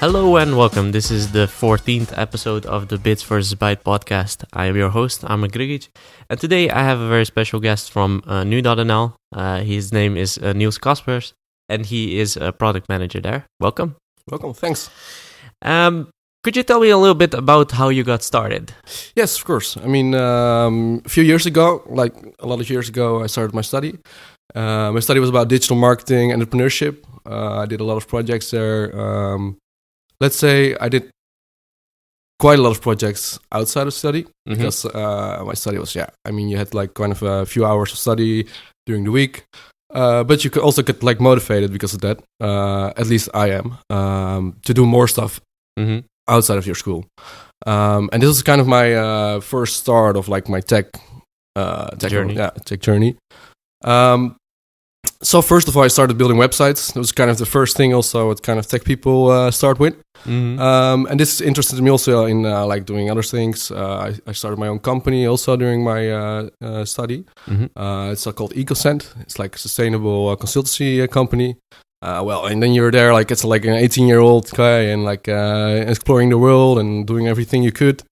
Hello and welcome. This is the 14th episode of the bitsvsbytes podcast. I am your host, Amr Grigic, and today I have a very special guest from NU.nl. His name is Niels Kaspers, and he is a product manager there. Welcome. Welcome, thanks. Could you tell me a little bit about how you got started? Yes, of course. I mean, a few years ago, like a lot of years ago, I started my study. My study was about digital marketing, entrepreneurship. I did a lot of projects there. Let's say I did quite a lot of projects outside of study because my study was, you had like kind of a few hours of study during the week. But you could also get like motivated because of that. At least I am to do more stuff outside of your school. And this was kind of my first start of like my tech journey. Tech journey. So first of all, I started building websites. It was kind of the first thing also what kind of tech people start with. And this interested me also in like doing other things. I started my own company also during my study. It's called EcoCent. It's like a sustainable consultancy company. And then you're there like it's like an 18-year-old guy and like exploring the world and doing everything you could.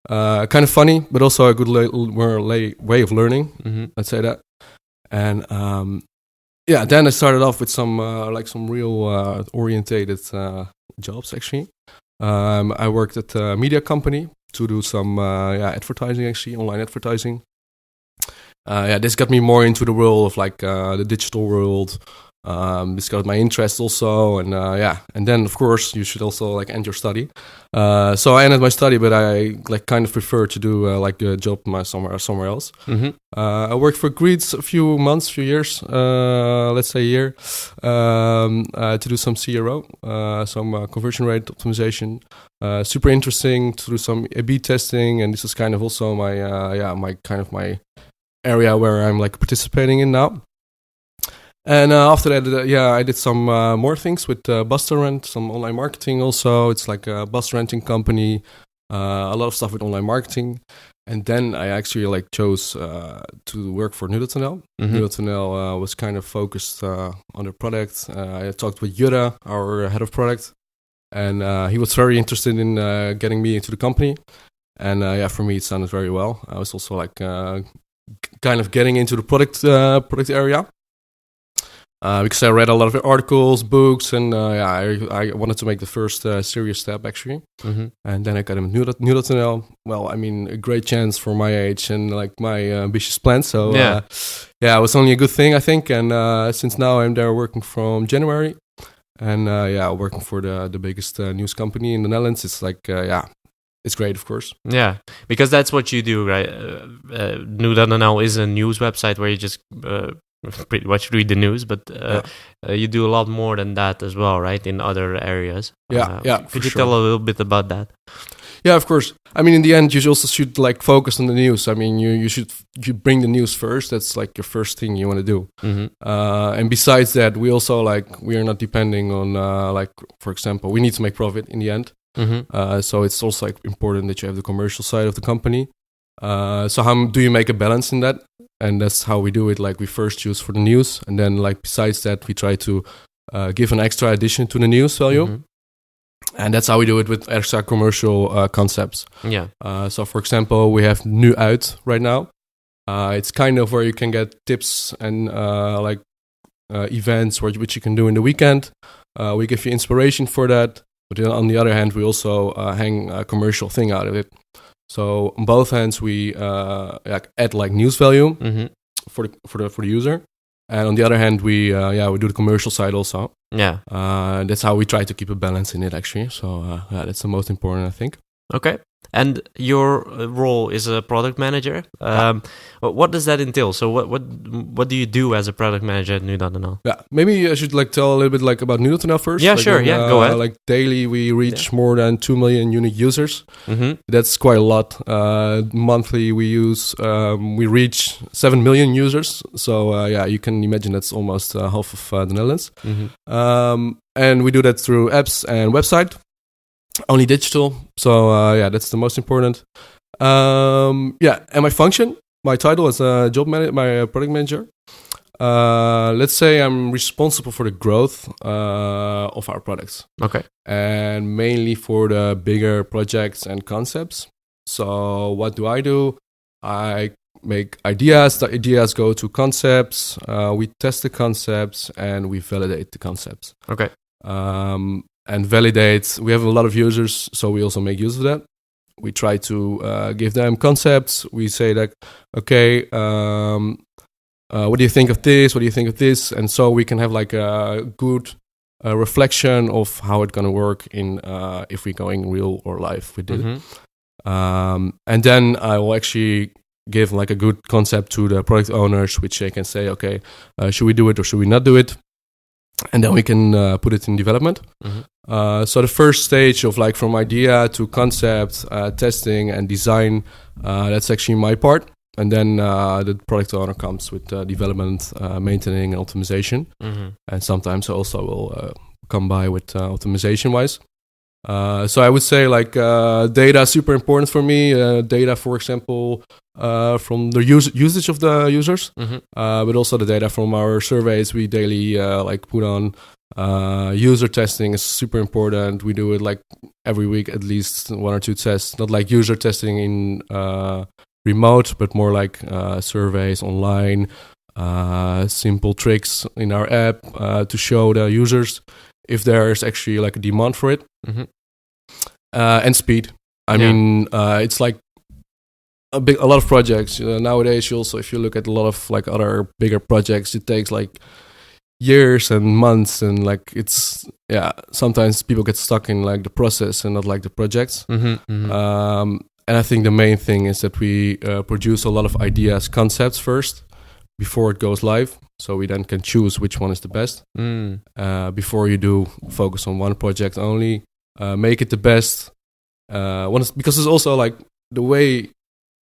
Kind of funny, but also a good way of learning. Let's say that. And then I started off with some real orientated jobs actually. I worked at a media company to do some advertising actually, online advertising. This got me more into the world of like the digital world. This got my interest also, and then of course you should also like end your study. So I ended my study, but I like kind of prefer to do like a job somewhere else. I worked for Greets a few years, let's say a year, to do some CRO, some conversion rate optimization. Super interesting to do some A/B testing, and this is kind of also my area where I'm like participating in now. And after that, I did some more things with bus to rent, some online marketing also. It's like a bus renting company, a lot of stuff with online marketing. And then I actually like chose to work for NU.nl. NU.nl was kind of focused on the product. I talked with Jura, our head of product, and he was very interested in getting me into the company. And for me, it sounded very well. I was also like kind of getting into the product area. Because I read a lot of articles, books, and I wanted to make the first serious step actually. And then I got him at NU.nl. Well, I mean, a great chance for my age and like my ambitious plans. So it was only a good thing, I think. And since now I'm there working from January, and working for the biggest news company in the Netherlands. It's like it's great, of course. Yeah, because that's what you do, right? NU.nl is a news website where you just pretty much read the news, but you do a lot more than that as well, right? In other areas. Could you tell a little bit about that? Yeah, of course. I mean, in the end, you also should like focus on the news. I mean, you bring the news first. That's like your first thing you want to do. And besides that, we also we are not depending on for example, we need to make profit in the end. So it's also like important that you have the commercial side of the company. So how do you make a balance in that? And that's how we do it. Like we first choose for the news, and then like besides that, we try to give an extra addition to the news value. And that's how we do it with extra commercial concepts. So for example, we have Nu Uit right now. It's kind of where you can get tips and events which you can do in the weekend. We give you inspiration for that. But then on the other hand, we also hang a commercial thing out of it. So on both hands, we add like news value for the user, and on the other hand, we do the commercial side also. That's how we try to keep a balance in it actually. So that's the most important, I think. Okay. And your role is a product manager. What does that entail? So what do you do as a product manager at Nu.nl? Maybe I should like tell a little bit like about Nu.nl first. Sure. Go ahead. Like daily, we reach more than 2 million unique users. That's quite a lot. Monthly, we reach 7 million users. So you can imagine that's almost half of the Netherlands. And we do that through apps and website. Only digital, so that's the most important. And my function, my title is my product manager. Let's say I'm responsible for the growth of our products. Okay. And mainly for the bigger projects and concepts. So what do? I make ideas. The ideas go to concepts. We test the concepts and we validate the concepts. Okay. And validate. We have a lot of users, so we also make use of that. We try to give them concepts. We say like, okay, what do you think of this? What do you think of this? And so we can have like a good reflection of how it's going to work in if we're going real or live with it. And then I will actually give like a good concept to the product owners, which they can say, okay, should we do it or should we not do it? And then we can put it in development. So the first stage of like from idea to concept, testing and design, that's actually my part. And then the product owner comes with development, maintaining, and optimization. And sometimes I also will come by with optimization-wise. So I would say like data is super important for me. Data, for example, from the usage of the users, but also the data from our surveys we daily like put on. User testing is super important. We do it like every week, at least 1 or 2 tests. Not like user testing in remote, but more like surveys online, simple tricks in our app to show the users if there's actually like a demand for it. And speed. I mean, it's like a lot of projects nowadays. You also, if you look at a lot of like other bigger projects, it takes like years and months, and like it's sometimes people get stuck in like the process and not like the projects. And I think the main thing is that we produce a lot of ideas, concepts first before it goes live, so we then can choose which one is the best. Before you do focus on one project only, make it the best. Because it's also like the way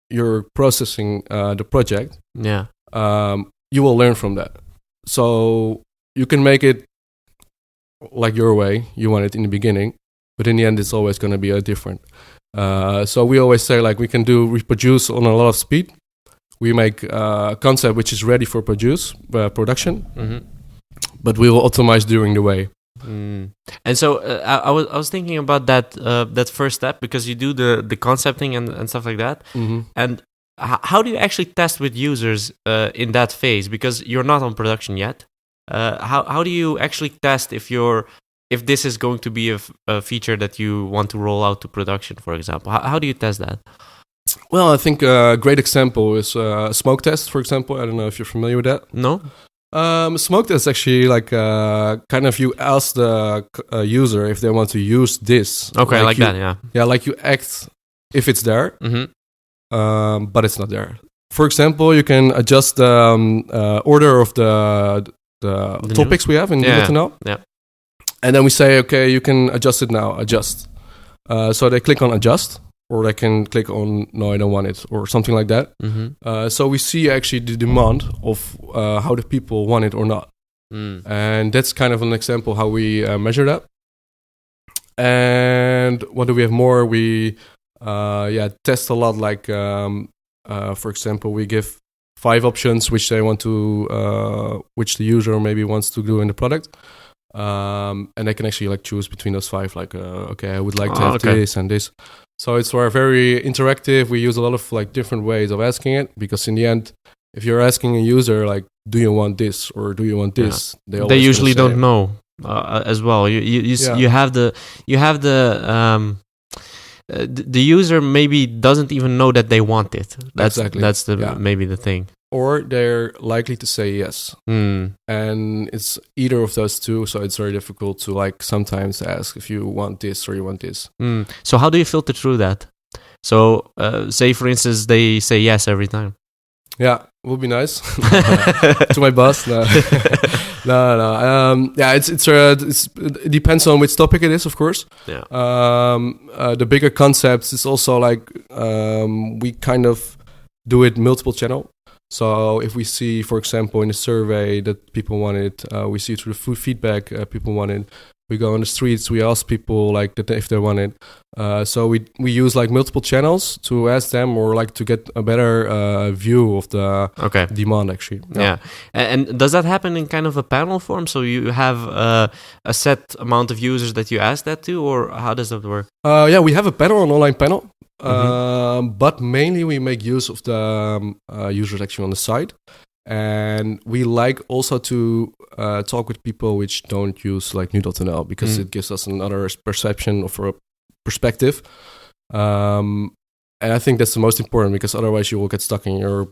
you're processing the project. You will learn from that. So you can make it like your way, you want it in the beginning, but in the end it's always going to be different. So we always say like we can reproduce on a lot of speed. We make a concept which is ready for production, but we will optimize during the way. And so I was thinking about that first step, because you do the concepting and stuff like that. And how do you actually test with users in that phase? Because you're not on production yet. How do you actually test if this is going to be a feature that you want to roll out to production, for example? How do you test that? Well, I think a great example is smoke test, for example. I don't know if you're familiar with that. No? Smoke test is actually like kind of you ask the user if they want to use this. Okay, like that, yeah. Yeah, like you act if it's there, but it's not there. For example, you can adjust the order of the topics we have in NU.nl. And then we say, okay, you can adjust it now, adjust. So they click on adjust, or they can click on, no, I don't want it, or something like that. So we see actually the demand of how the people want it or not. And that's kind of an example how we measure that. And what do we have more? We test a lot, like, for example, we give 5 options which they want to, which the user maybe wants to do in the product. And they can actually like choose between those 5, like, okay, I would like to have this and this. So it's very interactive. We use a lot of like different ways of asking it, because in the end, if you're asking a user like, do you want this or do you want this? They usually don't know as well. You have the user maybe doesn't even know that they want it. That's maybe the thing. Or they're likely to say yes. And it's either of those two, so it's very difficult to like sometimes ask if you want this or you want this. So how do you filter through that? So say for instance they say yes every time. Yeah, it would be nice. To my boss. No. It depends on which topic it is, of course. The bigger concepts is also like we kind of do it multiple channel. So if we see, for example, in a survey that people want it, we see through the food feedback people want it, We go on the streets. We ask people like that if they want it. So we use like multiple channels to ask them or like to get a better view of the demand actually. Yeah. And does that happen in kind of a panel form? So you have a set amount of users that you ask that to, or how does that work? Yeah, we have a panel, an online panel. But mainly we make use of the users actually on the site. And we like also to talk with people which don't use like NU.nl because it gives us another perception of a perspective. And I think that's the most important because otherwise you will get stuck in your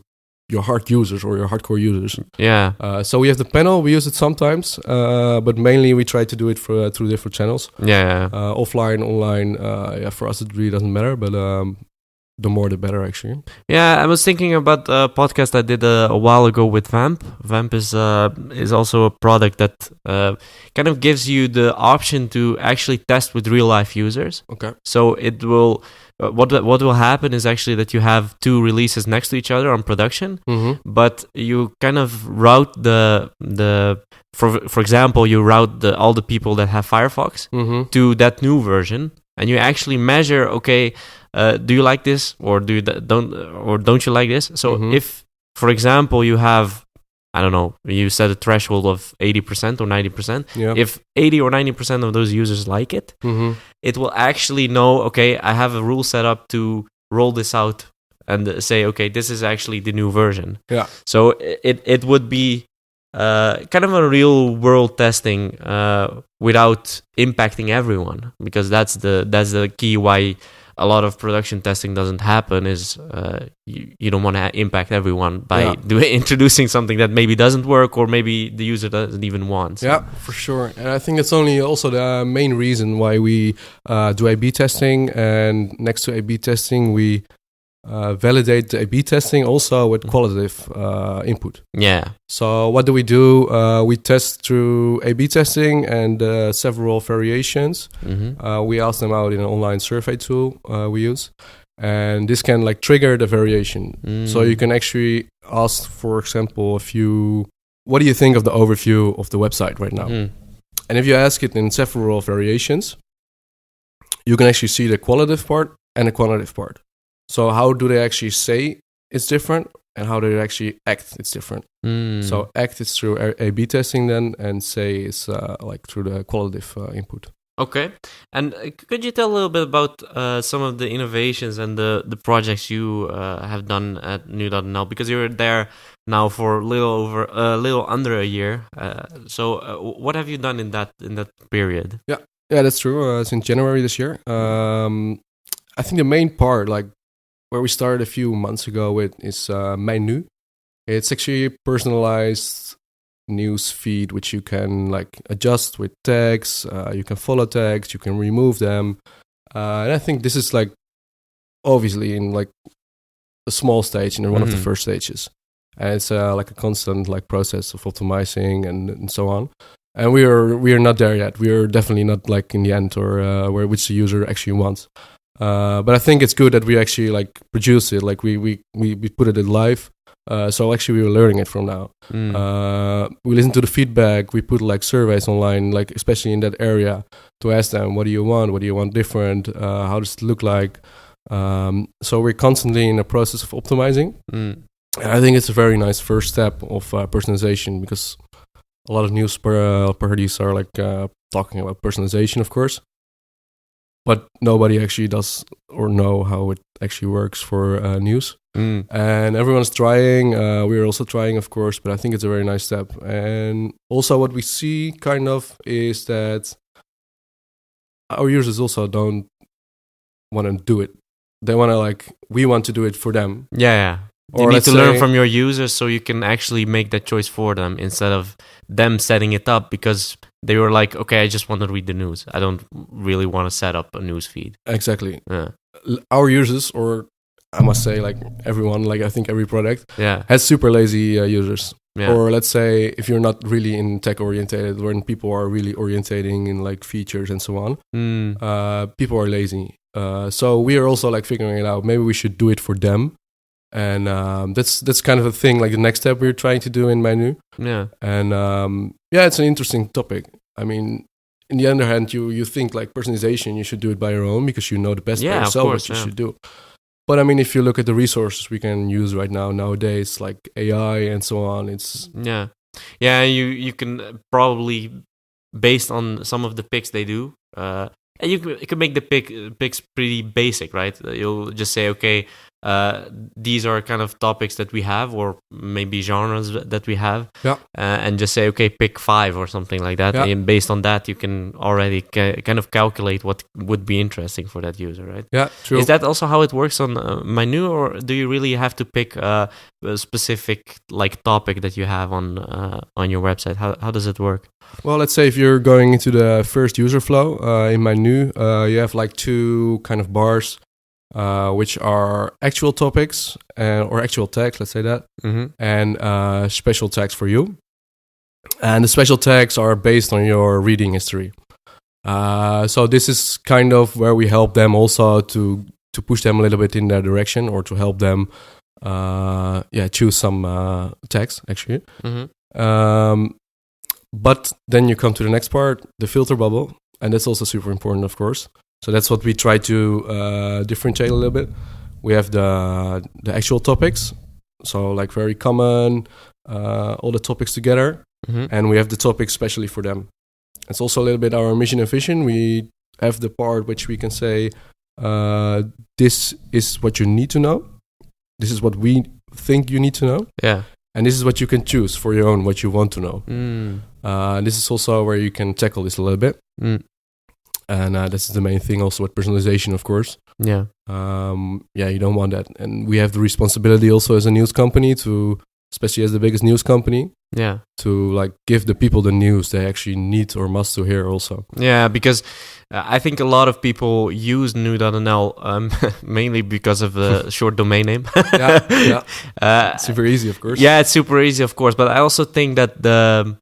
hard users or your hardcore users. Yeah. So we have the panel, we use it sometimes, but mainly we try to do it through different channels. Yeah. Offline, online, for us it really doesn't matter, but the more the better actually. Yeah, I was thinking about a podcast I did a while ago with Vamp. Vamp is also a product that kind of gives you the option to actually test with real life users. Okay. So it will what will happen is actually that you have two releases next to each other on production, but you kind of route for example, you route all the people that have Firefox to that new version, and you actually measure, okay, do you like this or don't you like this? So if, for example, you have, I don't know, you set a threshold of 80% or 90%. Yeah. If 80 or 90% of those users like it, it will actually know, okay, I have a rule set up to roll this out and say, okay, this is actually the new version. Yeah. So it would be kind of a real world testing without impacting everyone, because that's the key why a lot of production testing doesn't happen is you don't want to impact everyone by introducing something that maybe doesn't work or maybe the user doesn't even want. So. Yeah, for sure. And I think it's only also the main reason why we do A/B testing, and next to A/B testing we validate the A/B testing also with qualitative input. Yeah. So what do? We test through A/B testing and several variations. We ask them out in an online survey tool we use, and this can like trigger the variation. So you can actually ask, for example, what do you think of the overview of the website right now? And if you ask it in several variations, you can actually see the qualitative part and the quantitative part. So how do they actually say it's different, and how do they actually act it's different? So act is through A/B testing then, and say is like through the qualitative input. Okay. And could you tell a little bit about some of the innovations and the projects you have done at NU.nl? Because you're there now for a little under a year. So what have you done in that period? Yeah, that's true. Since January this year, I think the main part, like where we started a few months ago with, is NU. It's actually a personalized news feed which you can like adjust with tags. You can follow tags, you can remove them, and I think this is like obviously in like a small stage, in one of the first stages, and it's like a constant like process of optimizing and so on. And we are not there yet. We are definitely not like in the end or which the user actually wants. But I think it's good that we actually like produce it, like we put it in live. So actually we were learning it from now. We listen to the feedback. We put like surveys online, like especially in that area, to ask them, what do you want different, how does it look like? So we're constantly in a process of optimizing. And I think it's a very nice first step of personalization, because a lot of news parties are like talking about personalization, of course, but nobody actually does or know how it actually works for news. And everyone's trying. We're also trying, of course, but I think it's a very nice step. And also what we see kind of is that our users also don't want to do it. They want to we want to do it for them. Yeah. You need to learn from your users so you can actually make that choice for them instead of them setting it up, because they were like, okay, I just want to read the news. I don't really want to set up a news feed. Exactly. Yeah. Our users, or I must say like everyone, like I think every product has super lazy users. Yeah. Or let's say if you're not really in tech orientated, when people are really orientating in like features and so on, people are lazy. So we are also like figuring it out. Maybe we should do it for them. And that's kind of a thing, like the next step we're trying to do in NU. Yeah. And it's an interesting topic. I mean, in the other hand, you think like personalization, you should do it by your own because you know the best by yourself what you should do. But I mean, if you look at the resources we can use right now nowadays, like AI and so on, it's you can probably, based on some of the picks they do, and you can make the picks pretty basic, right? You'll just say, okay, these are kind of topics that we have, or maybe genres that we have, and just say, okay, pick 5 or something like that. And based on that, you can already kind of calculate what would be interesting for that user, right? Yeah, true. Is that also how it works on Menu, or do you really have to pick a specific like topic that you have on your website? How does it work? Well, let's say if you're going into the first user flow in Menu, you have like 2 kind of bars. Which are actual topics or actual tags, let's say that, and special tags for you. And the special tags are based on your reading history. So this is kind of where we help them also to push them a little bit in that direction, or to help them choose some tags, actually. But then you come to the next part, the filter bubble, and that's also super important, of course. So that's what we try to differentiate a little bit. We have the actual topics, so like very common, all the topics together, and we have the topics specially for them. It's also a little bit our mission and vision. We have the part which we can say, this is what you need to know. This is what we think you need to know. Yeah. And this is what you can choose for your own, what you want to know. This is also where you can tackle this a little bit. And this is the main thing also with personalization, of course. Yeah. You don't want that. And we have the responsibility also as a news company to, especially as the biggest news company, to like give the people the news they actually need or must to hear also. Yeah, because I think a lot of people use NU.nl mainly because of the short domain name. It's super easy, of course. Yeah, it's super easy, of course. But I also think that the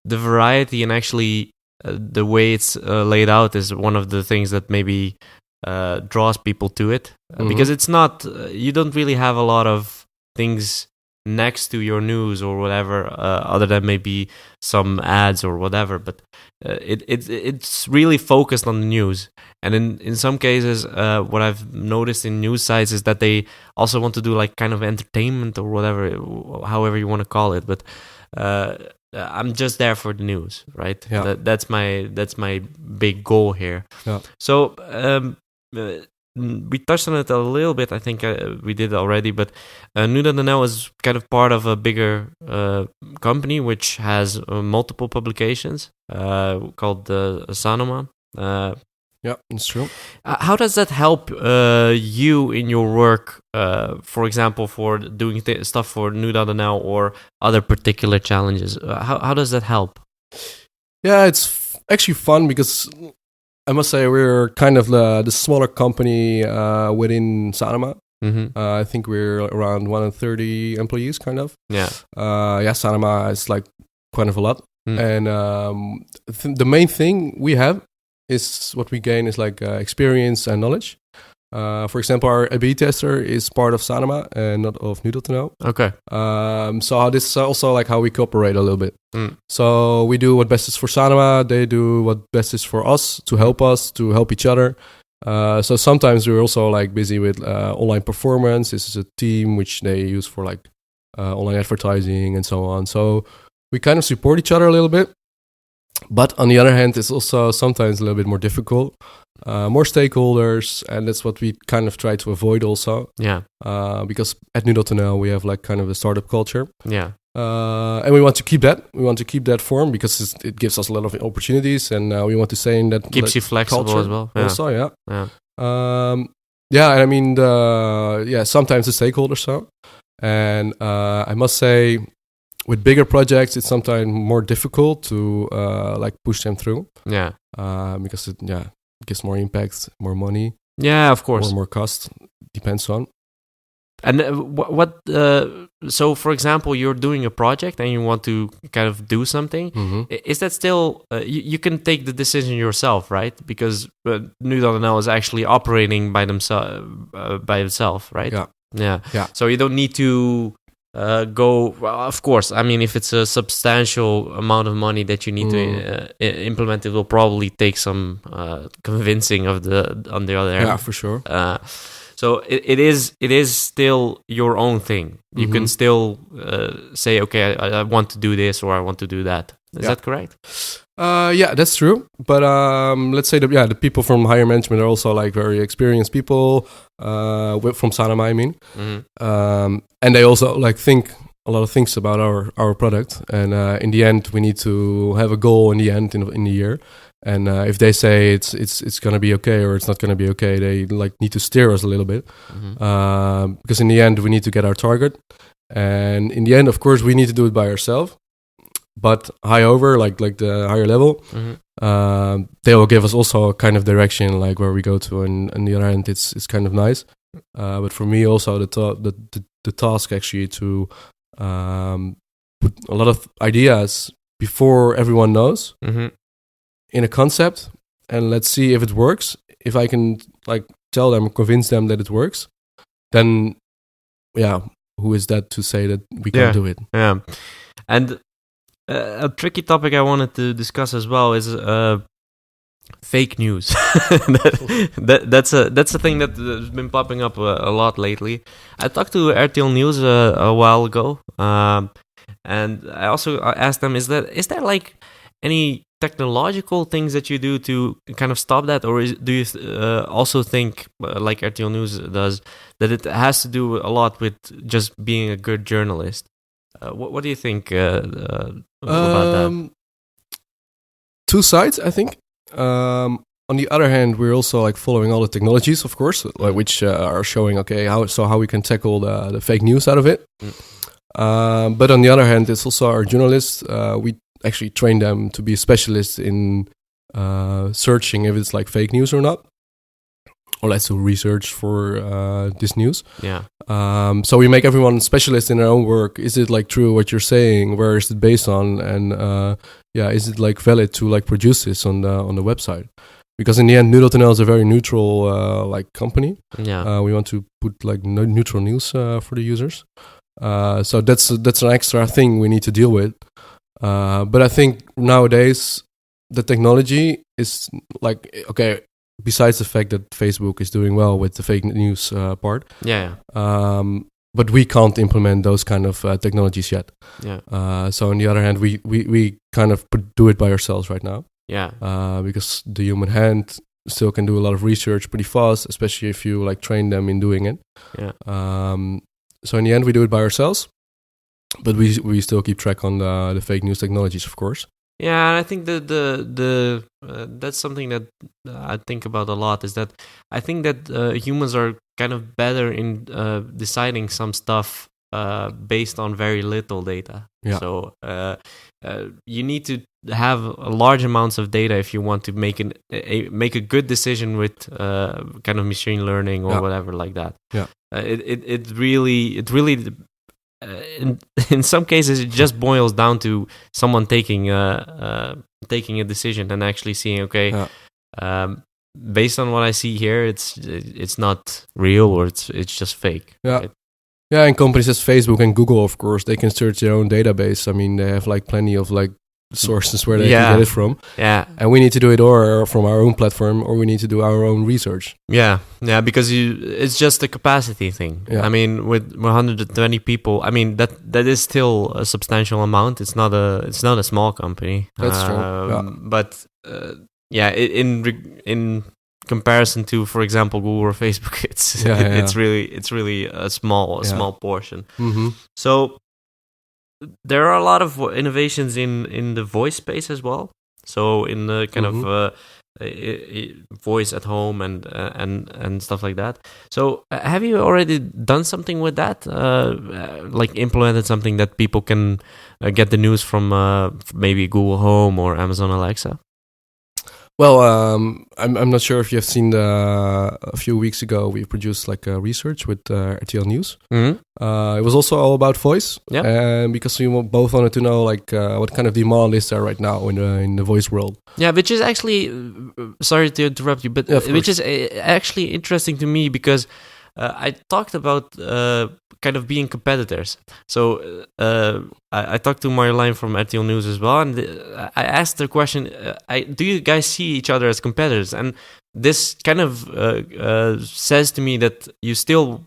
variety and actually the way it's laid out is one of the things that maybe draws people to it. Because it's not, you don't really have a lot of things next to your news or whatever, other than maybe some ads or whatever, but it's really focused on the news. And in some cases, what I've noticed in news sites is that they also want to do like kind of entertainment or whatever, however you want to call it, but I'm just there for the news, right? Yeah. That's my big goal here. Yeah. So we touched on it a little bit. I think we did already, but NU.nl is kind of part of a bigger company which has multiple publications called sanoma. Yeah, it's true. How does that help you in your work, for example, for doing stuff for NU.nl or other particular challenges? How does that help? Yeah, it's actually fun because I must say we're kind of the smaller company within Sanoma. I think we're around 130 employees, kind of. Yeah. Sanoma is like kind of a lot. And the main thing we have is what we gain is like experience and knowledge. For example, our A/B tester is part of Sanoma and not of NU.nl. Okay. So this is also like how we cooperate a little bit. So we do what best is for Sanoma. They do what best is for us to help each other. So sometimes we're also like busy with online performance. This is a team which they use for like online advertising and so on. So we kind of support each other a little bit. But on the other hand, it's also sometimes a little bit more difficult, more stakeholders, and that's what we kind of try to avoid also. Yeah. Because at NU.nl we have like kind of a startup culture. Yeah. And we want to keep that. We want to keep that form because it gives us a lot of opportunities, and we want to stay in that keeps you flexible culture as well. Yeah. Also, yeah. Yeah. And I mean, sometimes the stakeholders so, and I must say, with bigger projects, it's sometimes more difficult to like push them through. Yeah. Because it gives more impact, more money. Yeah, of course. Or more cost. Depends on. And so for example, you're doing a project and you want to kind of do something. Is that still, you can take the decision yourself, right? Because NU.nl is actually operating by itself, right? Yeah. So you don't need to go. Well, of course, I mean, if it's a substantial amount of money that you need to implement, it will probably take some convincing on the other end. Yeah, for sure. So it is still your own thing. You can still say, okay, I want to do this or I want to do that. Is that correct? Yeah, that's true. But let's say the people from higher management are also like very experienced people from Sanoma, I mean. And they also like think a lot of things about our product. And in the end, we need to have a goal in the end in the year. And if they say it's gonna be okay or it's not gonna be okay, they like need to steer us a little bit because in the end we need to get our target. And in the end, of course, we need to do it by ourselves. But like the higher level, they will give us also a kind of direction, like where we go to. And on the other hand, it's kind of nice. But for me, also the task actually to put a lot of ideas before everyone knows in a concept, and let's see if it works. If I can like tell them, convince them that it works, then who is that to say that we can't do it? Yeah, and. A tricky topic I wanted to discuss as well is fake news. That's a thing that has been popping up a lot lately. I talked to RTL News a while ago, and I also asked them, is there like any technological things that you do to kind of stop that, or do you also think, like RTL News does, that it has to do a lot with just being a good journalist? What do you think about that? Two sides, I think. On the other hand, we're also like following all the technologies, of course, which are showing how we can tackle the fake news out of it. But on the other hand, it's also our journalists. We actually train them to be specialists in searching if it's like fake news or not. Or let's do research for this news. Yeah. So we make everyone specialist in their own work. Is it like true what you're saying? Where is it based on? And is it like valid to like produce this on the website? Because in the end, NU.nl is a very neutral like company. Yeah. We want to put like neutral news for the users. So that's an extra thing we need to deal with. But I think nowadays the technology is like besides the fact that Facebook is doing well with the fake news part, but we can't implement those kind of technologies yet. Yeah. So on the other hand, we kind of do it by ourselves right now. Yeah. Because the human hand still can do a lot of research pretty fast, especially if you like train them in doing it. Yeah. So in the end, we do it by ourselves, but we still keep track on the fake news technologies, of course. Yeah, and I think the that's something that I think about a lot, is that I think that humans are kind of better in deciding some stuff based on very little data. Yeah. So you need to have large amounts of data if you want to make a good decision with kind of machine learning or whatever like that. Yeah. It really in some cases it just boils down to someone taking a decision and actually seeing based on what I see here, it's not real, or it's just fake. Yeah. Right? Yeah, and companies as Facebook and Google, of course, they can search their own database. I mean, they have like plenty of like sources where they can get it from. Yeah. And we need to do it or from our own platform, or we need to do our own research. Yeah, because it's just a capacity thing. Yeah. I mean, with 120 people, I mean that is still a substantial amount. It's not a small company. That's true. But in comparison to, for example, Google or Facebook, it's really a small portion. Mm-hmm. So there are a lot of innovations in the voice space as well. So in the kind of voice at home and stuff like that. So have you already done something with that? Like implemented something that people can get the news from maybe Google Home or Amazon Alexa? Well, I'm not sure if you have seen a few weeks ago we produced like a research with RTL News. Mm-hmm. It was also all about voice, and because we both wanted to know like what kind of demand is there right now in the voice world. Yeah, which is actually sorry to interrupt you, but which is actually interesting to me, because I talked about kind of being competitors. So I talked to Marjolein from RTL News as well, and I asked the question, do you guys see each other as competitors? And this kind of says to me that you still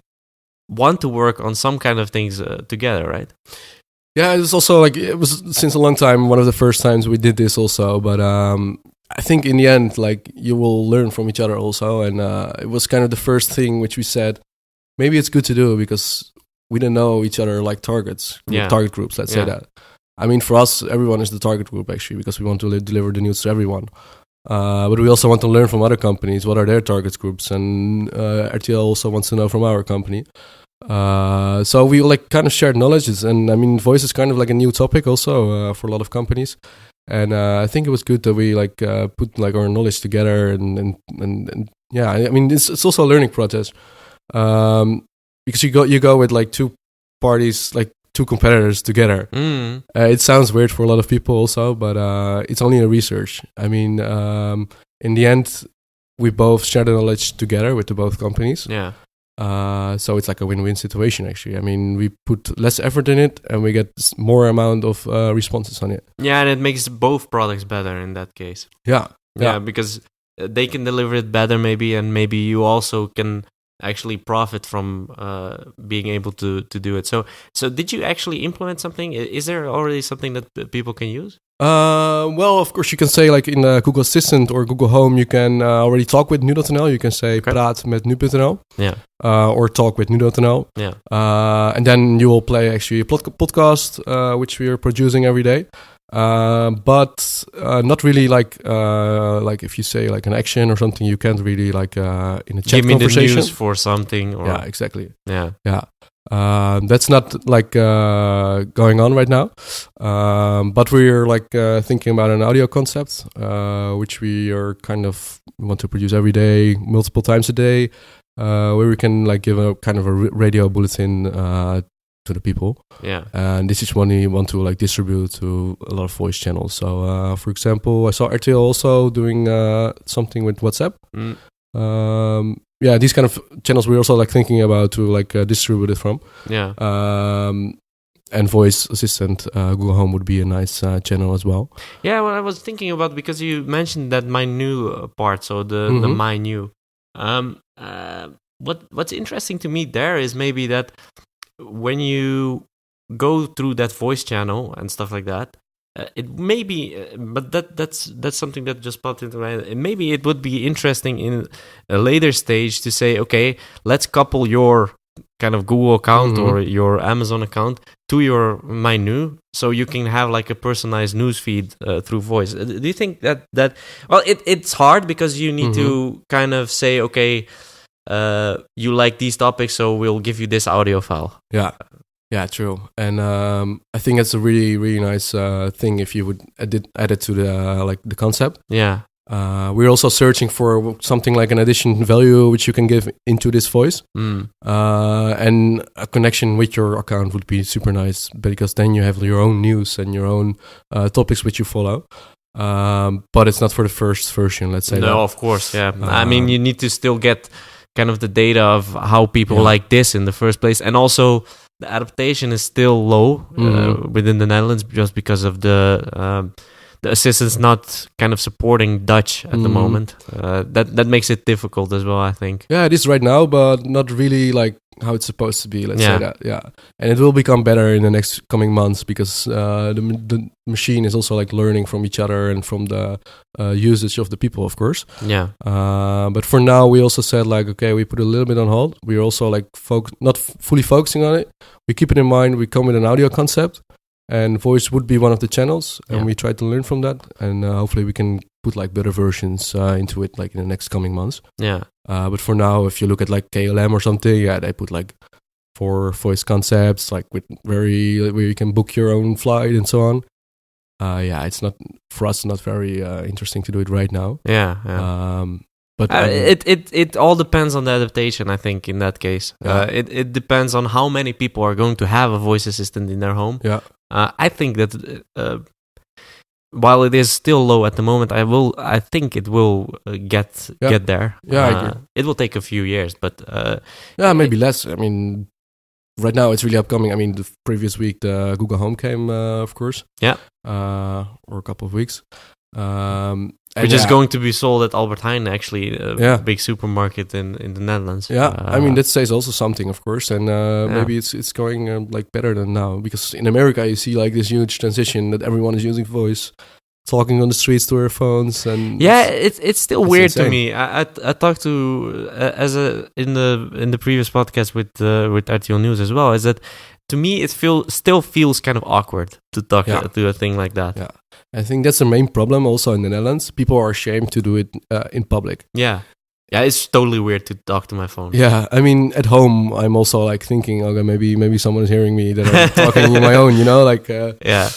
want to work on some kind of things together, right? Yeah, it's also like, it was since a long time, one of the first times we did this also, but I think in the end, like, you will learn from each other also, and it was kind of the first thing which we said, maybe it's good to do, because we don't know each other like target groups, let's say that. I mean, for us, everyone is the target group, actually, because we want to deliver the news to everyone. But we also want to learn from other companies, what are their target groups, and RTL also wants to know from our company. So we like kind of shared knowledges, and I mean, voice is kind of like a new topic also for a lot of companies. And I think it was good that we like put like our knowledge together, and yeah, I mean, it's also a learning process, because you go with like two parties, like two competitors together. It sounds weird for a lot of people also, but it's only a research. I mean, in the end, we both share the knowledge together with the both companies. Yeah. So it's like a win-win situation, actually. I mean, we put less effort in it, and we get more amount of responses on it. Yeah, and it makes both products better in that case. Yeah, because they can deliver it better, maybe, and maybe you also can actually profit from being able to do it. So did you actually implement something? Is there already something that people can use? Well, of course, you can say like in Google Assistant or Google Home, you can already talk with Nu.nl. You can say praat met Nu.nl. Yeah. Or talk with Nu.nl. Yeah. And then you will play actually a podcast, which we are producing every day. But not really like if you say like an action or something, you can't really like in a chat give me conversation. The news for something. Or... Yeah, exactly. Yeah. That's not like going on right now, but we're like thinking about an audio concept, which we are kind of want to produce every day, multiple times a day, where we can like give a kind of a radio bulletin to the people. Yeah. And this is one we want to like distribute to a lot of voice channels. So, for example, I saw RTL also doing something with WhatsApp. Yeah, these kind of channels we're also like thinking about to like distribute it from. Yeah. And voice assistant, Google Home would be a nice channel as well. Yeah, well, I was thinking about, because you mentioned that my new part, so the my new. What's interesting to me there is maybe that when you go through that voice channel and stuff like that, it may be, but that's something that just popped into my head. Maybe it would be interesting in a later stage to say, okay, let's couple your kind of Google account or your Amazon account to your My New, so you can have like a personalized news feed through voice. Do you think that well, it's hard because you need to kind of say, okay, you like these topics, so we'll give you this audio file. Yeah, true. And I think it's a really, really nice thing if you would add it to the concept. Yeah. We're also searching for something like an addition value which you can give into this voice. And a connection with your account would be super nice, because then you have your own news and your own topics which you follow. But it's not for the first version, let's say. No, of course, yeah. I mean, you need to still get kind of the data of how people like this in the first place. And also, the adaptation is still low within the Netherlands, just because of the assistants not kind of supporting Dutch at the moment. That makes it difficult as well, I think. Yeah, it is right now, but not really like how it's supposed to be, let's say that. Yeah. And it will become better in the next coming months, because the machine is also like learning from each other and from the usage of the people, of course. Yeah. But for now, we also said like, okay, we put a little bit on hold. We're also like not fully focusing on it. We keep it in mind. We come with an audio concept, and voice would be one of the channels, and we try to learn from that, and hopefully we can put like better versions into it like in the next coming months. Yeah. But for now, if you look at like KLM or something, they put like 4 voice concepts, like with where you can book your own flight and so on. It's not for us, not very interesting to do it right now. Yeah. But it all depends on the adaptation, I think, in that case. It depends on how many people are going to have a voice assistant in their home. Yeah. I think that while it is still low at the moment, I think it will get there. Yeah, I agree. It will take a few years, but maybe less. I mean, right now it's really upcoming. I mean, the previous week the Google Home came, of course. Yeah. Or a couple of weeks. Which is going to be sold at Albert Heijn, actually, a big supermarket in the Netherlands. Yeah, I mean that says also something, of course, and maybe it's going like better than now, because in America you see like this huge transition that everyone is using voice, talking on the streets to their phones, and it's still weird insane to me. I talked to in the previous podcast with RTL News as well. Is that to me it still feels kind of awkward to talk to a thing like that. Yeah. I think that's the main problem also in the Netherlands. People are ashamed to do it in public. Yeah, it's totally weird to talk to my phone. Yeah, I mean, at home, I'm also like thinking, okay, maybe someone is hearing me that I'm talking on my own, like... yeah.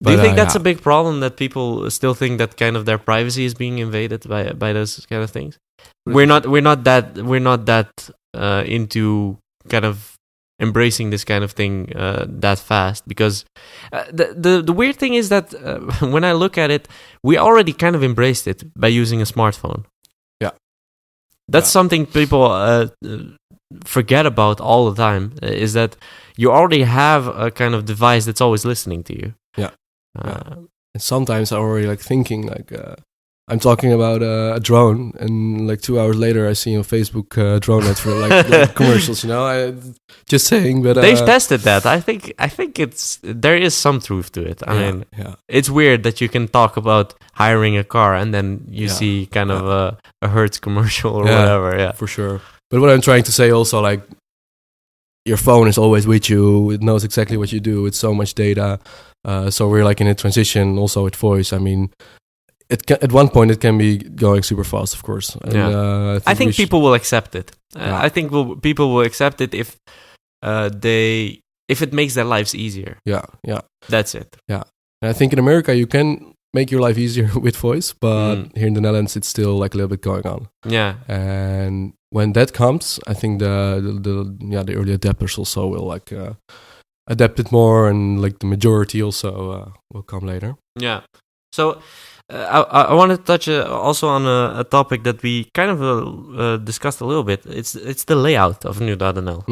Do you think that's a big problem, that people still think that kind of their privacy is being invaded by those kind of things? We're not that into kind of embracing this kind of thing that fast, because the weird thing is that when I look at it, we already kind of embraced it by using a smartphone. Yeah, that's something people forget about all the time, is that you already have a kind of device that's always listening to you. Yeah. And sometimes I'm already like thinking like I'm talking about a drone, and like 2 hours later I see on Facebook drone ads for like commercials. Just saying, but they've tested that. I think there is some truth to it. I mean, it's weird that you can talk about hiring a car and then you see kind of a Hertz commercial or whatever. Yeah, for sure. But what I'm trying to say also, like, your phone is always with you. It knows exactly what you do. It's so much data. So we're like in a transition also with voice. I mean, at one point it can be going super fast, of course. And, I think people will accept it. I think people will accept it if it makes their lives easier. Yeah. That's it. Yeah. And I think in America you can make your life easier with voice, but here in the Netherlands it's still like a little bit going on. Yeah. And when that comes, I think the early adapters also will like adapt it more, and like the majority also will come later. Yeah. So I want to touch also on a topic that we kind of discussed a little bit. It's the layout of NU.nl.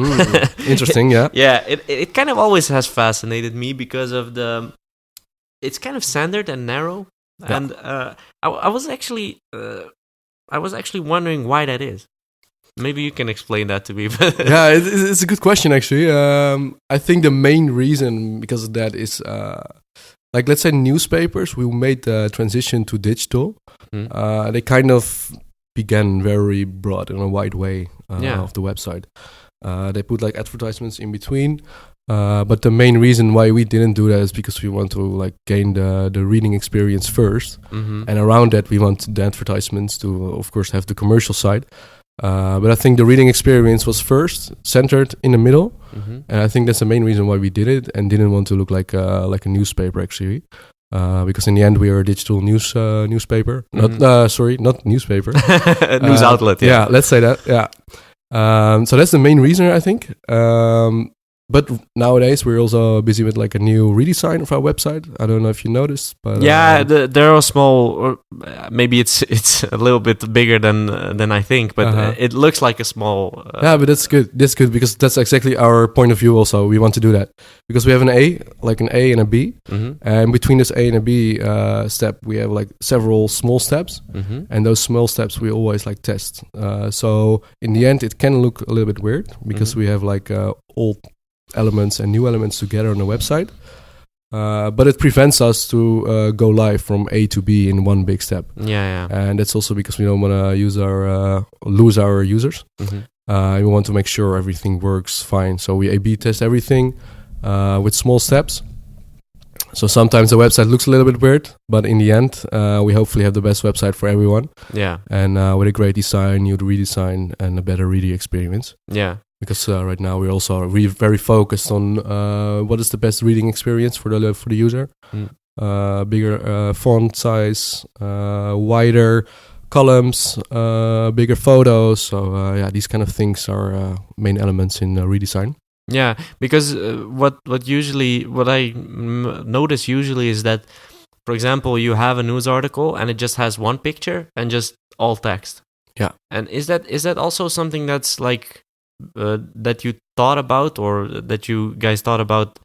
Interesting, yeah. Yeah, it kind of always has fascinated me because of it's kind of standard and narrow, and I was actually wondering why that is. Maybe you can explain that to me. Yeah, it's a good question actually. I think the main reason because of that is like, let's say newspapers who made the transition to digital, they kind of began very broad in a wide way of the website. They put like advertisements in between. But the main reason why we didn't do that is because we want to like gain the reading experience first. And around that we want the advertisements to, of course, have the commercial side. But I think the reading experience was first, centered in the middle. And I think that's the main reason why we did it, and didn't want to look like a newspaper actually. Because in the end we are a digital newspaper. Not newspaper. News outlet. Yeah, let's say that. Yeah. So that's the main reason, I think. But nowadays we're also busy with like a new redesign of our website. I don't know if you noticed, but there are small, or maybe it's a little bit bigger than I think, but it looks like a small. Yeah, but that's good. That's good because that's exactly our point of view. Also, we want to do that because we have an A and a B, and between this A and a B step, we have like several small steps, and those small steps we always like test. So in the end, it can look a little bit weird because we have like old elements and new elements together on the website, but it prevents us to go live from A to B in one big step. And that's also because we don't want to lose our users. We want to make sure everything works fine, so we A/B test everything with small steps. So sometimes the website looks a little bit weird, but in the end we hopefully have the best website for everyone, and with a great design, new redesign, and a better reading experience. Because right now we're also very focused on what is the best reading experience for the user. Bigger font size, wider columns, bigger photos. So these kind of things are main elements in redesign. Yeah, because what I notice usually is that for example, you have a news article and it just has one picture and just all text. Yeah. And is that also something that's like that you thought about, or that you guys thought about,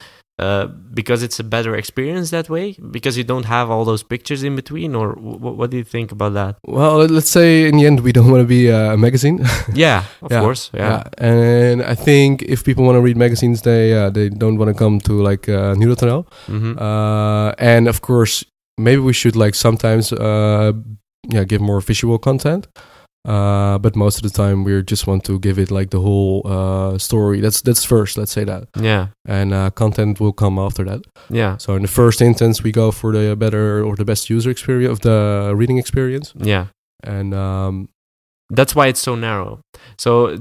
because it's a better experience that way, because you don't have all those pictures in between, or what do you think about that? Well, let's say in the end we don't want to be a magazine. Yeah, of course. Yeah. And I think if people want to read magazines, they don't want to come to like Nu.nl. And of course, maybe we should like sometimes give more visual content. But most of the time we just want to give it like the whole story. That's first, let's say that. Yeah. And content will come after that. Yeah. So in the first instance, we go for the better or the best user experience of the reading experience. Yeah. And that's why it's so narrow. So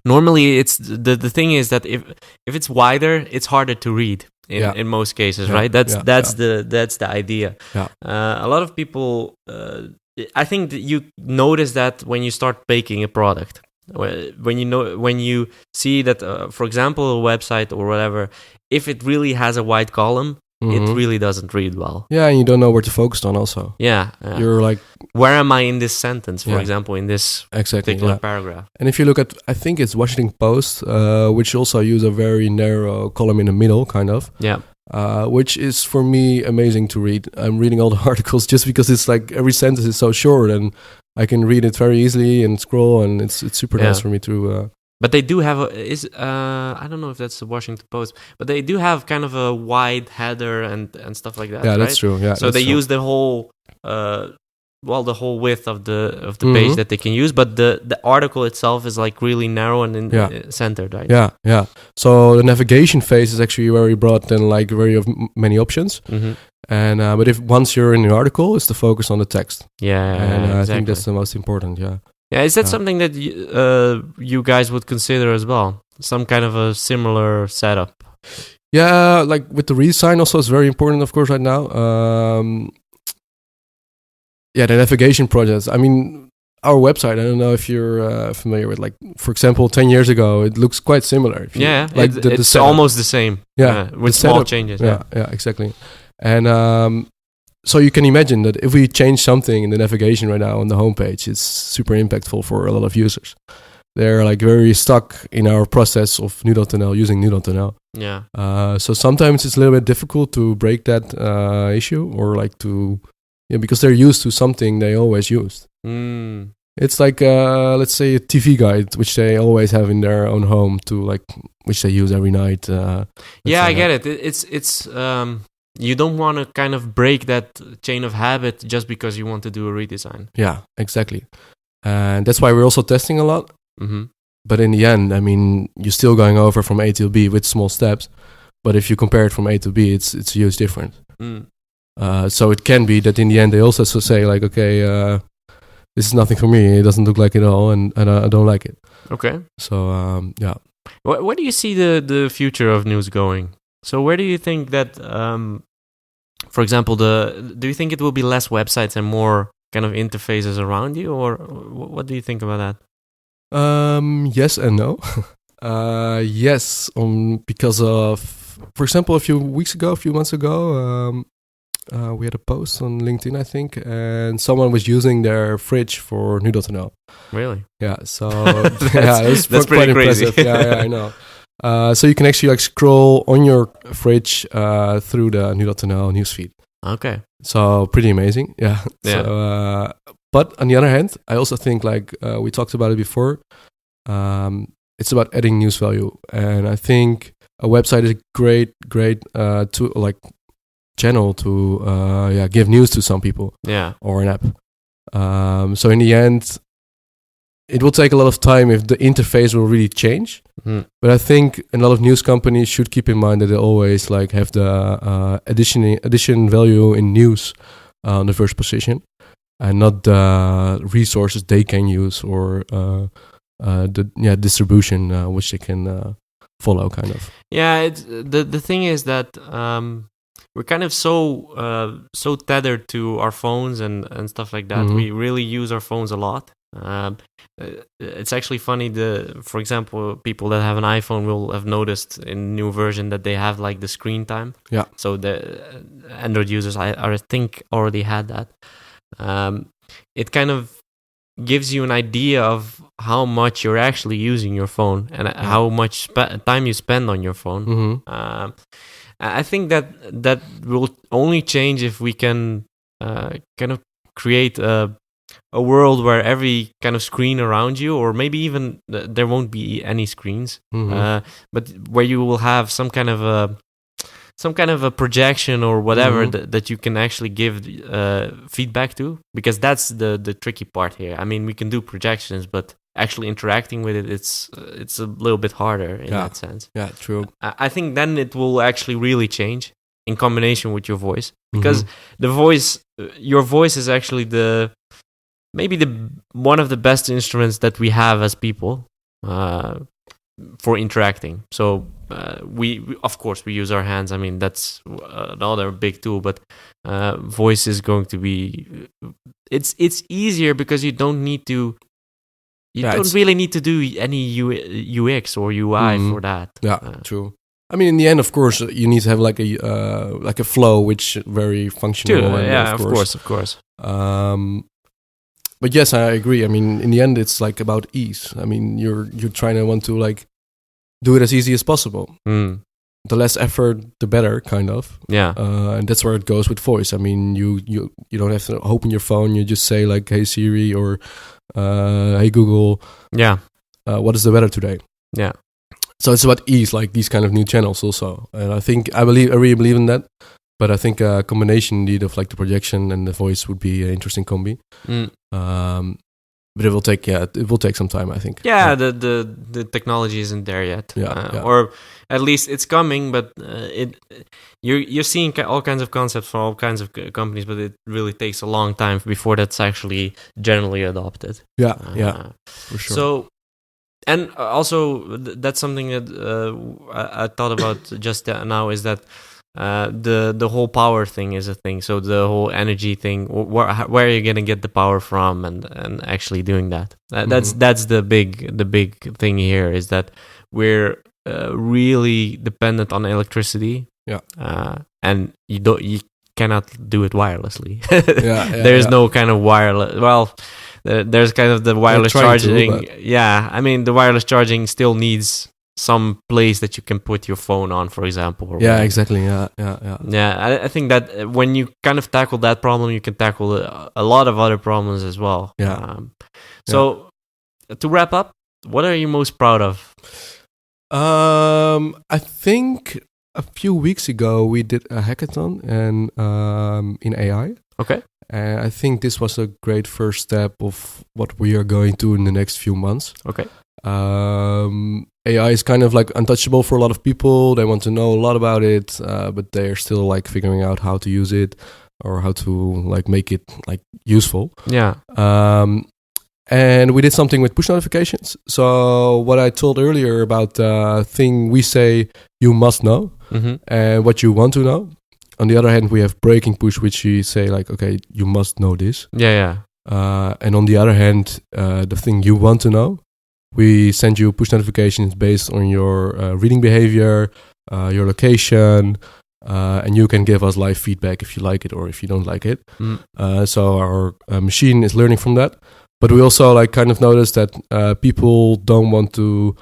normally it's the thing is that if it's wider, it's harder to read. In most cases, right? That's the idea. Yeah. A lot of people, I think that you notice that when you start baking a product, when you see that, for example, a website or whatever, if it really has a wide column, it really doesn't read well. Yeah, and you don't know where to focus on also. Yeah. You're like, where am I in this sentence, for example, in this particular paragraph? And if you look at, I think it's Washington Post, which also use a very narrow column in the middle, kind of. Yeah. Which is for me amazing to read. I'm reading all the articles just because it's like every sentence is so short and I can read it very easily and scroll, and it's super nice for me to... But they do have I don't know if that's the Washington Post, but they do have kind of a wide header and stuff like that. Yeah, right? That's true. Yeah, so they use the whole the whole width of the page that they can use, but the article itself is like really narrow and centered, right? Yeah, yeah. So the navigation phase is actually very broad and like very many options. And but if once you're in the article, it's the focus on the text. Yeah, and exactly. I think that's the most important. Yeah. Yeah, is that something that you guys would consider as well? Some kind of a similar setup? Yeah, like with the redesign also is very important, of course, right now. The navigation projects. I mean, our website, I don't know if you're familiar with, like, for example, 10 years ago, it looks quite similar. It's almost the same. Yeah, with small changes. Yeah, exactly. And so you can imagine that if we change something in the navigation right now on the homepage, it's super impactful for a lot of users. They're like very stuck in our process of Nu.nl, using Nu.nl. Yeah. So sometimes it's a little bit difficult to break that issue, or like to, because they're used to something they always used. It's like, let's say, a TV guide, which they always have in their own home which they use every night. I get it. It's you don't want to kind of break that chain of habit just because you want to do a redesign. Yeah, exactly. And that's why we're also testing a lot. But in the end, I mean, you're still going over from A to B with small steps. But if you compare it from A to B, it's a huge difference. So it can be that in the end, they also say like, okay, this is nothing for me. It doesn't look like it at all, and I don't like it. Okay. So, yeah. Where do you see the future of news going? So where do you think that, for example, do you think it will be less websites and more kind of interfaces around you, or what do you think about that? Yes and no. Yes, because of, for example, a few months ago, we had a post on LinkedIn, I think, and someone was using their fridge for Nu.nl. Really? Yeah. So that's pretty quite crazy. Impressive. Yeah, I know. So you can actually like scroll on your fridge through the Nu.nl newsfeed. Okay. So pretty amazing. Yeah. So, but on the other hand, I also think like we talked about it before. It's about adding news value, and I think a website is a great to like channel to give news to some people. Yeah. Or an app. So in the end, it will take a lot of time if the interface will really change. But I think a lot of news companies should keep in mind that they always like have the addition value in news on the first position, and not the resources they can use or the distribution which they can follow, kind of. Yeah, it's, the thing is that we're kind of so tethered to our phones and stuff like that. We really use our phones a lot. It's actually funny. For example, people that have an iPhone will have noticed in the new version that they have like the screen time. Yeah. So the Android users, I think, already had that. It kind of gives you an idea of how much you're actually using your phone and how much time you spend on your phone. Mm-hmm. I think that will only change if we can kind of create a world where every kind of screen around you, or maybe even there won't be any screens, but where you will have some kind of a projection or whatever that you can actually give feedback to, because that's the tricky part here. I mean, we can do projections, but actually interacting with it, it's a little bit harder in that sense. Yeah, true. I think then it will actually really change in combination with your voice, because your voice is actually maybe one of the best instruments that we have as people for interacting. So we of course we use our hands. I mean, that's another big tool, but voice is going to be it's easier because you don't need to really need to do any UX or UI for that. Yeah, true. I mean, in the end, of course, you need to have like a flow, which very functional. True, yeah, of course. But yes, I agree. I mean, in the end, it's like about ease. I mean, you're trying to want to like do it as easy as possible. The less effort, the better, kind of. Yeah. And that's where it goes with voice. I mean, you don't have to open your phone. You just say like, "Hey Siri" or "Hey Google." Yeah. What is the weather today? Yeah. So it's about ease, like these kind of new channels also. And I really believe in that. But I think a combination indeed of like the projection and the voice would be an interesting combi. But it will take some time, I think. Yeah, the technology isn't there yet. Or at least it's coming, but you're seeing all kinds of concepts from all kinds of companies, but it really takes a long time before that's actually generally adopted. Yeah, for sure. So, and also that's something that I thought about just now, is that the whole power thing is a thing. So the whole energy thing, where are you gonna get the power from, and actually doing that? That's the big thing here, is that we're really dependent on electricity. Yeah. And you cannot do it wirelessly. There's no kind of wireless. Well, there's kind of the wireless charging. Yeah, I mean, the wireless charging still needs some place that you can put your phone on, for example. Exactly. Yeah. I think that when you kind of tackle that problem, you can tackle a lot of other problems as well. So to wrap up, what are you most proud of? I think a few weeks ago we did a hackathon and in AI. Okay. And I think this was a great first step of what we are going to in the next few months. Okay. AI is kind of like untouchable for a lot of people. They want to know a lot about it, but they're still like figuring out how to use it or how to like make it like useful. Yeah. And we did something with push notifications. So what I told earlier about the thing we say you must know and what you want to know. On the other hand, we have breaking push, which we say like, okay, you must know this. Yeah. And on the other hand, the thing you want to know, we send you push notifications based on your reading behavior, your location, and you can give us live feedback if you like it or if you don't like it. So our machine is learning from that. But we also like kind of noticed that people don't want to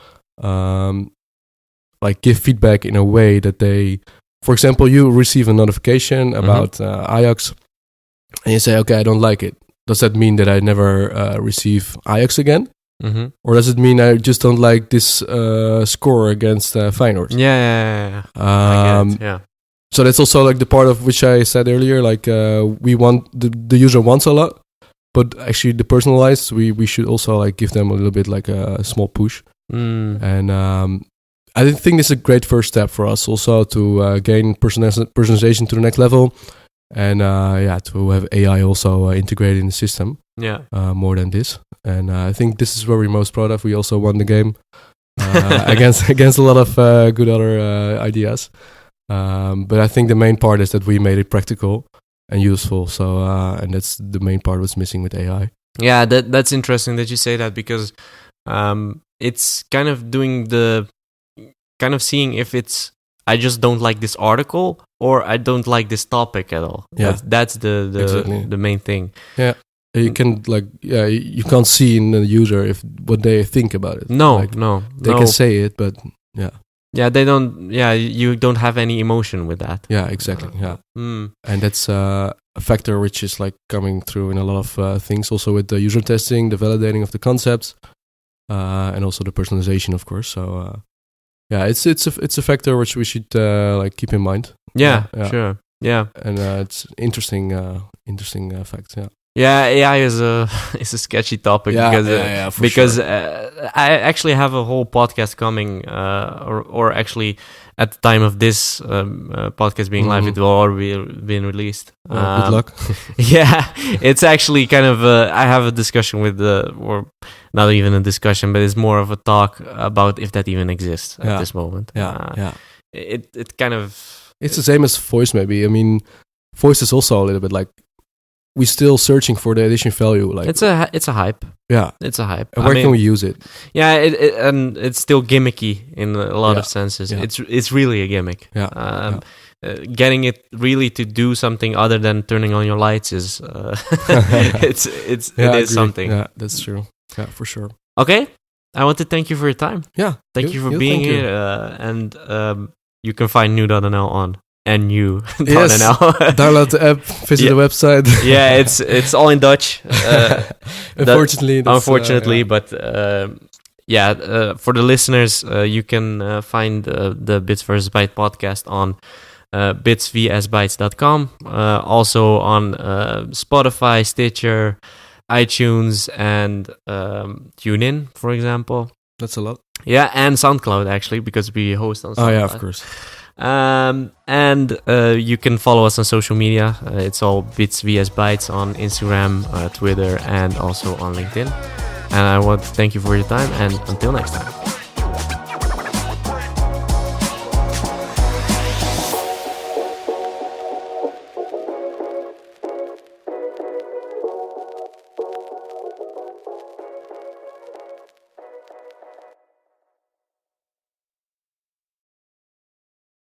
like give feedback in a way that they, for example, you receive a notification about Ajax and you say, okay, I don't like it. Does that mean that I never receive Ajax again? Or does it mean I just don't like this score against Feyenoord? Yeah. So that's also like the part of which I said earlier, like we want, the user wants a lot, but actually the personalized, we should also like give them a little bit like a small push. And I think this is a great first step for us also to gain personalization to the next level. And to have AI also integrated in the system. More than this. And I think this is what we're most proud of. We also won the game against a lot of good other ideas. But I think the main part is that we made it practical and useful. So and that's the main part was missing with AI. Yeah, that's interesting that you say that, because it's kind of seeing if it's I just don't like this article or I don't like this topic at all. Yeah. That's Exactly. the main thing. Yeah. You can you can't see in the user if what they think about it. No, Like, no. They can say it, but yeah. Yeah, they don't. Yeah, you don't have any emotion with that. Yeah, exactly. Yeah. And that's a factor which is like coming through in a lot of things. Also with the user testing, the validating of the concepts, and also the personalization, of course. So yeah, it's a factor which we should like keep in mind. Yeah, sure. Yeah, and it's interesting fact. Yeah. Yeah, AI is a sketchy topic because I actually have a whole podcast coming, or actually at the time of this podcast being live, it will already been released. Good luck. Yeah, it's actually kind of I have a discussion with or not even a discussion, but it's more of a talk about if that even exists at this moment. It kind of it's the same as voice, maybe. I mean, voice is also a little bit like. We're still searching for the addition value. Like it's a hype. Yeah, it's a hype. And where can we use it? Yeah, and it's still gimmicky in a lot of senses. Yeah. It's really a gimmick. Yeah. Getting it really to do something other than turning on your lights is it is something. Yeah, that's true. Yeah, for sure. Okay, I want to thank you for your time. Yeah, thank you for being here. And you can find NU.nl on NU.nl. Yes, download the app, visit the website. Yeah, it's all in Dutch. Unfortunately, but for the listeners, you can find the Bits vs. Bytes podcast on bitsvsbytes.com, also on Spotify, Stitcher, iTunes, and TuneIn, for example. That's a lot. Yeah, and SoundCloud, actually, because we host on SoundCloud. Oh yeah, of course. And you can follow us on social media. It's all bitsvsbytes on Instagram, Twitter, and also on LinkedIn. And I want to thank you for your time, and until next time.